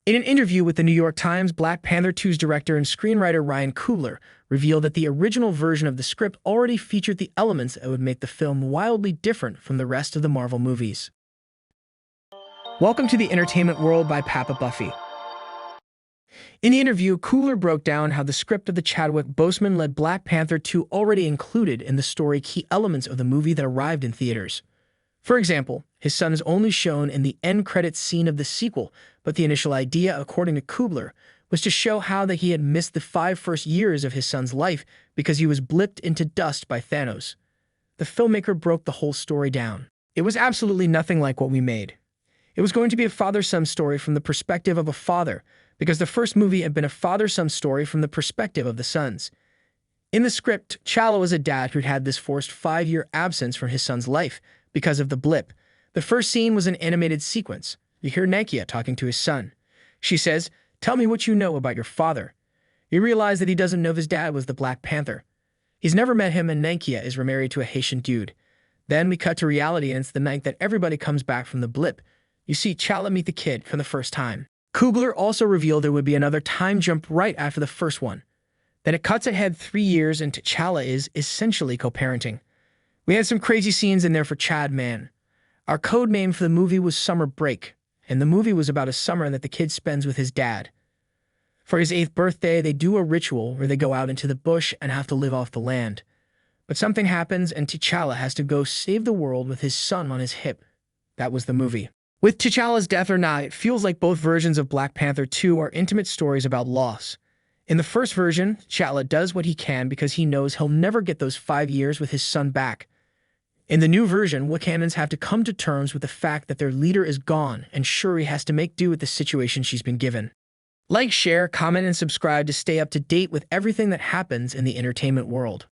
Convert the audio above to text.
In an interview with the New York Times, Black Panther 2's director and screenwriter Ryan Coogler revealed that the original version of the script already featured the elements that would make the film wildly different from the rest of the Marvel movies. Welcome to the entertainment world by Papa Buffy. In the interview, Coogler broke down how the script of the Chadwick Boseman-led Black Panther 2 already included in the story key elements of the movie that arrived in theaters. For example, his son is only shown in the end credits scene of the sequel, but the initial idea, according to Coogler, was to show how that he had missed the 5 first years of his son's life because he was blipped into dust by Thanos. The filmmaker broke the whole story down. It was absolutely nothing like what we made. It was going to be a father-son story from the perspective of a father, because the first movie had been a father-son story from the perspective of the sons. In the script, T'Challa was a dad who'd had this forced 5-year absence from his son's life because of the blip. The first scene was an animated sequence. You hear Nakia talking to his son. She says, "Tell me what you know about your father." You realize that he doesn't know if his dad was the Black Panther. He's never met him, and Nakia is remarried to a Haitian dude. Then we cut to reality, and it's the night that everybody comes back from the blip. You see T'Challa meet the kid for the first time. Coogler also revealed there would be another time jump right after the first one. Then it cuts ahead 3 years, and T'Challa is essentially co-parenting. We had some crazy scenes in there for Chad, man. Our code name for the movie was Summer Break, and the movie was about a summer that the kid spends with his dad. For his 8th birthday, they do a ritual where they go out into the bush and have to live off the land. But something happens, and T'Challa has to go save the world with his son on his hip. That was the movie. With T'Challa's death or not, it feels like both versions of Black Panther 2 are intimate stories about loss. In the first version, T'Challa does what he can because he knows he'll never get those 5 years with his son back. In the new version, Wakandans have to come to terms with the fact that their leader is gone, and Shuri has to make do with the situation she's been given. Like, share, comment, and subscribe to stay up to date with everything that happens in the entertainment world.